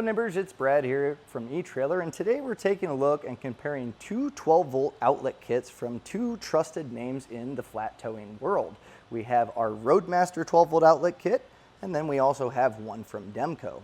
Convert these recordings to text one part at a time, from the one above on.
Hello neighbors, it's Brad here from eTrailer, and today we're taking a look and comparing two 12-volt outlet kits from two trusted names in the flat towing world. We have our Roadmaster 12-volt outlet kit, and then we also have one from Demco.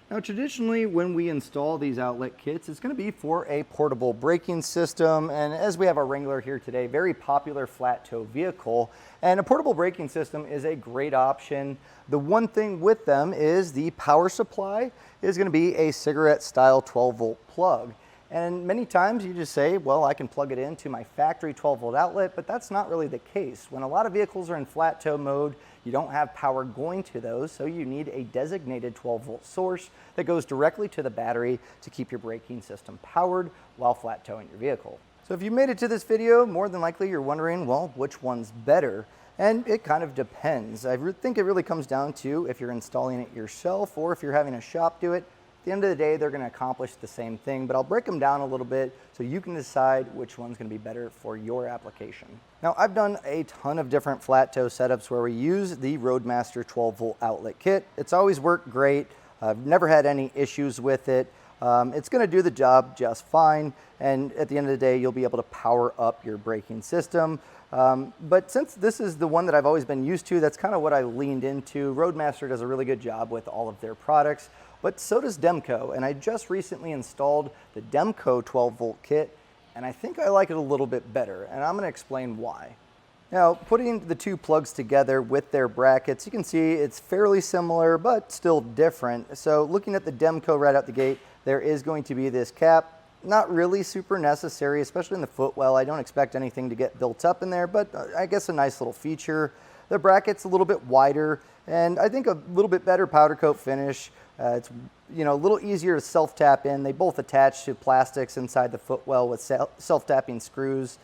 Now traditionally when we install these outlet kits, it's going to be for a portable braking system, and as we have our Wrangler here today, very popular flat tow vehicle, and a portable braking system is a great option. The one thing with them is the power supply is going to be a cigarette style 12-volt plug. And many times you just say, well, I can plug it into my factory 12-volt outlet, but that's not really the case. When a lot of vehicles are in flat tow mode, you don't have power going to those, so you need a designated 12-volt source that goes directly to the battery to keep your braking system powered while flat towing your vehicle. So if you made it to this video, more than likely you're wondering, well, which one's better? And it kind of depends. I think it really comes down to if you're installing it yourself or if you're having a shop do it. At the end of the day, they're going to accomplish the same thing, but I'll break them down a little bit so you can decide which one's going to be better for your application. Now, I've done a ton of different flat tow setups where we use the Roadmaster 12-volt outlet kit. It's always worked great. I've never had any issues with it. It's going to do the job just fine, and at the end of the day, you'll be able to power up your braking system. But since this is the one that I've always been used to, that's kind of what I leaned into. Roadmaster does a really good job with all of their products, but so does Demco, and I just recently installed the Demco 12-volt kit, and I think I like it a little bit better, and I'm going to explain why. Now, putting the two plugs together with their brackets, you can see it's fairly similar, but still different. So looking at the Demco right out the gate, there is going to be this cap. Not really super necessary, especially in the footwell. I don't expect anything to get built up in there, but I guess a nice little feature. The bracket's a little bit wider, and I think a little bit better powder coat finish. It's a little easier to self-tap in. They both attach to plastics inside the footwell with self-tapping screws.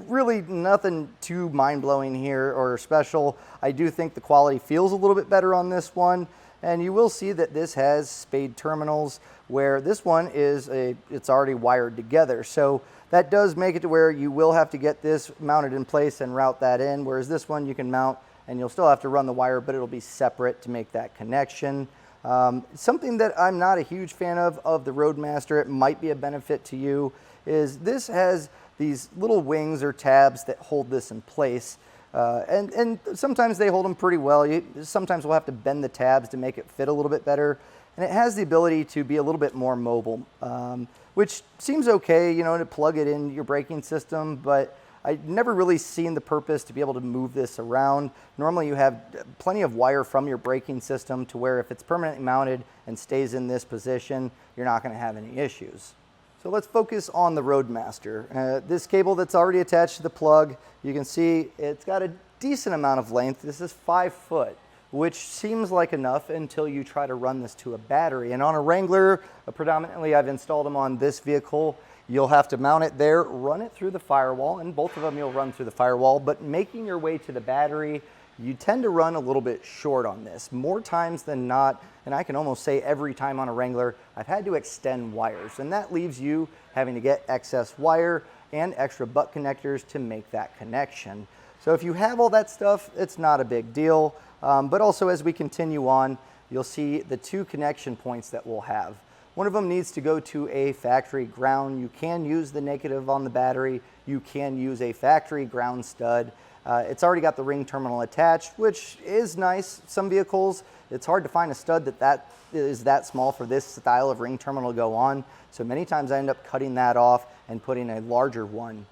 Really nothing too mind-blowing here or special. I do think the quality feels a little bit better on this one. And you will see that this has spade terminals where this one it's already wired together. So that does make it to where you will have to get this mounted in place and route that in, whereas this one you can mount and you'll still have to run the wire, but it'll be separate to make that connection. Something that I'm not a huge fan of the Roadmaster, it might be a benefit to you, is this has these little wings or tabs that hold this in place. And sometimes they hold them pretty well. Sometimes we'll have to bend the tabs to make it fit a little bit better. And it has the ability to be a little bit more mobile, which seems okay, to plug it in your braking system, but I've never really seen the purpose to be able to move this around. Normally you have plenty of wire from your braking system to where if it's permanently mounted and stays in this position, you're not going to have any issues. So let's focus on the Roadmaster. This cable that's already attached to the plug, you can see it's got a decent amount of length. This is 5 foot, which seems like enough until you try to run this to a battery. And on a Wrangler, predominantly I've installed them on this vehicle, you'll have to mount it there, run it through the firewall, and both of them you'll run through the firewall, but making your way to the battery, you tend to run a little bit short on this. More times than not, and I can almost say every time on a Wrangler, I've had to extend wires, and that leaves you having to get excess wire and extra butt connectors to make that connection. So if you have all that stuff, it's not a big deal. But also as we continue on, you'll see the two connection points that we'll have. One of them needs to go to a factory ground. You can use the negative on the battery. You can use a factory ground stud. It's already got the ring terminal attached, which is nice. Some vehicles, it's hard to find a stud that is that small for this style of ring terminal to go on. So many times I end up cutting that off and putting a larger one.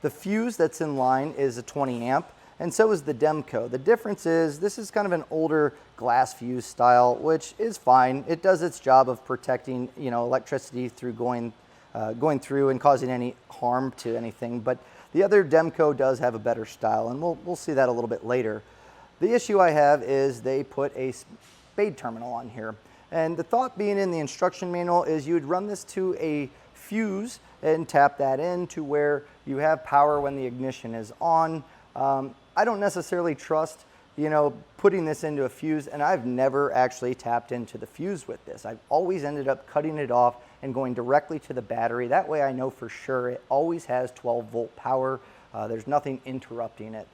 The fuse that's in line is a 20 amp, and so is the Demco. The difference is this is kind of an older glass fuse style, which is fine. It does its job of protecting, electricity through going through and causing any harm to anything. But the other Demco does have a better style, and we'll see that a little bit later. The issue I have is they put a spade terminal on here. And the thought being in the instruction manual is you would run this to a fuse and tap that in to where you have power when the ignition is on. I don't necessarily trust, putting this into a fuse, and I've never actually tapped into the fuse with this. I've always ended up cutting it off and going directly to the battery. That way I know for sure it always has 12-volt power. There's nothing interrupting it.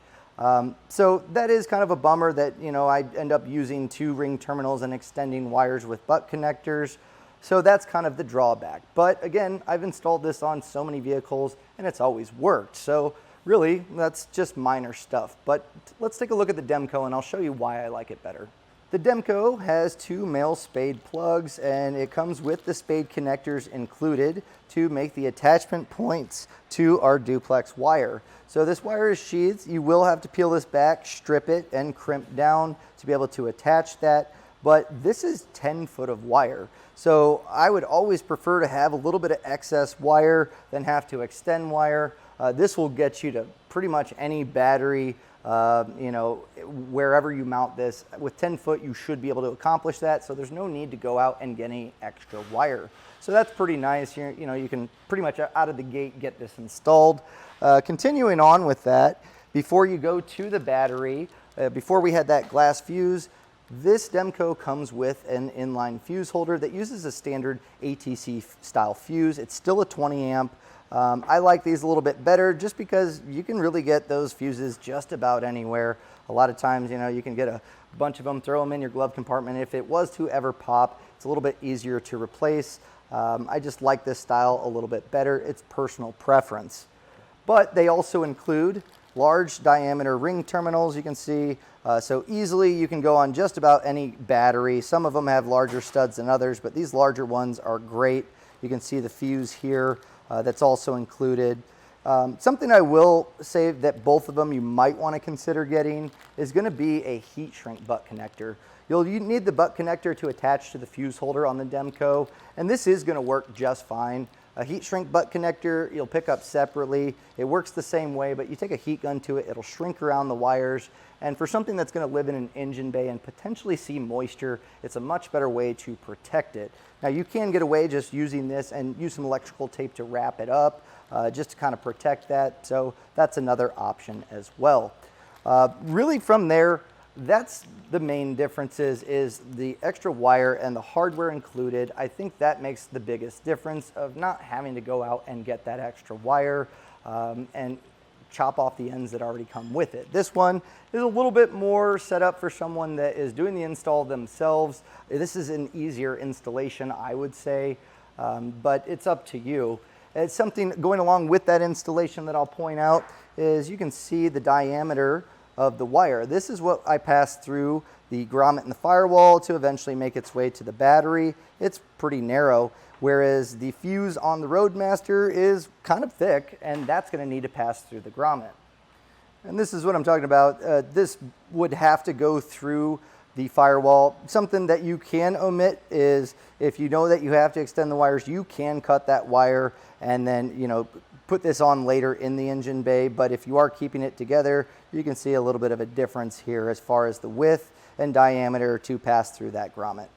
So that is kind of a bummer that, I end up using 2 ring terminals and extending wires with butt connectors. So that's kind of the drawback. But again, I've installed this on so many vehicles and it's always worked. So really, that's just minor stuff. But let's take a look at the Demco and I'll show you why I like it better. The Demco has 2 male spade plugs and it comes with the spade connectors included to make the attachment points to our duplex wire. So this wire is sheathed. You will have to peel this back, strip it, and crimp down to be able to attach that. But this is 10 foot of wire. So I would always prefer to have a little bit of excess wire than have to extend wire. This will get you to pretty much any battery, wherever you mount this. With 10 foot, you should be able to accomplish that. So there's no need to go out and get any extra wire. So that's pretty nice. You can pretty much out of the gate get this installed. Continuing on with that, before you go to the battery, before we had that glass fuse, this Demco comes with an inline fuse holder that uses a standard ATC style fuse. It's still a 20 amp. I like these a little bit better just because you can really get those fuses just about anywhere. A lot of times, you can get a bunch of them, throw them in your glove compartment. If it was to ever pop, it's a little bit easier to replace. I just like this style a little bit better. It's personal preference. But they also include large diameter ring terminals, you can see. So easily you can go on just about any battery. Some of them have larger studs than others, but these larger ones are great. You can see the fuse here. That's also included. Something I will say that both of them you might want to consider getting is going to be a heat shrink butt connector. You need the butt connector to attach to the fuse holder on the Demco, and this is going to work just fine. A heat shrink butt connector you'll pick up separately. It works the same way, but you take a heat gun to it, it'll shrink around the wires. And for something that's going to live in an engine bay and potentially see moisture, it's a much better way to protect it. Now you can get away just using this and use some electrical tape to wrap it up just to kind of protect that. So that's another option as well. Really from there, that's the main differences is the extra wire and the hardware included. I think that makes the biggest difference of not having to go out and get that extra wire and chop off the ends that already come with it. This one is a little bit more set up for someone that is doing the install themselves. This is an easier installation, I would say, but it's up to you. It's something going along with that installation that I'll point out is you can see the diameter of the wire. This is what I passed through the grommet and the firewall to eventually make its way to the battery. It's pretty narrow, whereas the fuse on the Roadmaster is kind of thick, and that's going to need to pass through the grommet. And this is what I'm talking about. This would have to go through the firewall. Something that you can omit is if you know that you have to extend the wires, you can cut that wire and then, put this on later in the engine bay. But if you are keeping it together, you can see a little bit of a difference here as far as the width and diameter to pass through that grommet.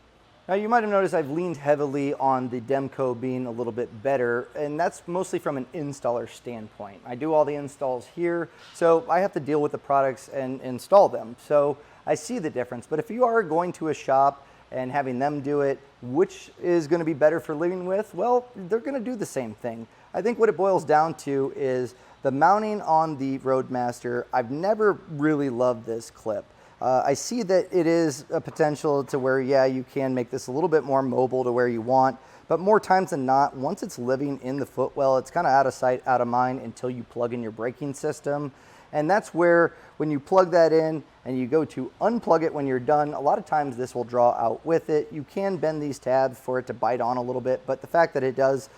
Now you might have noticed I've leaned heavily on the Demco being a little bit better, and that's mostly from an installer standpoint. I do all the installs here, so I have to deal with the products and install them. So I see the difference, but if you are going to a shop and having them do it, which is going to be better for living with? Well, they're going to do the same thing. I think what it boils down to is the mounting on the Roadmaster. I've never really loved this clip. I see that it is a potential to where, yeah, you can make this a little bit more mobile to where you want, but more times than not, once it's living in the footwell, it's kind of out of sight, out of mind until you plug in your braking system. And that's where when you plug that in and you go to unplug it when you're done, a lot of times this will draw out with it. You can bend these tabs for it to bite on a little bit, but the fact that it does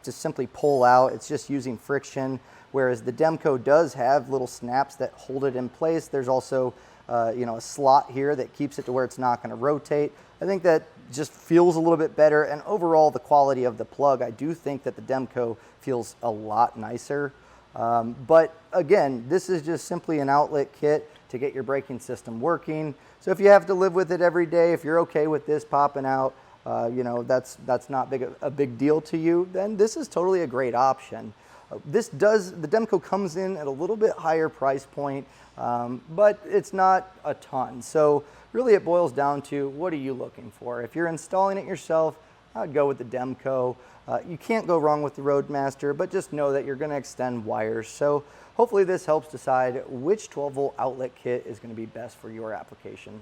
just simply pull out, it's just using friction, whereas the Demco does have little snaps that hold it in place. There's also a slot here that keeps it to where it's not going to rotate. I think that just feels a little bit better, and overall the quality of the plug, I do think that the Demco feels a lot nicer. But again, this is just simply an outlet kit to get your braking system working. So if you have to live with it every day, if you're okay with this popping out, that's not a big deal to you, then this is totally a great option. The Demco comes in at a little bit higher price point, but it's not a ton. So really it boils down to what are you looking for? If you're installing it yourself, I'd go with the Demco. You can't go wrong with the Roadmaster, but just know that you're going to extend wires. So hopefully this helps decide which 12 volt outlet kit is going to be best for your application.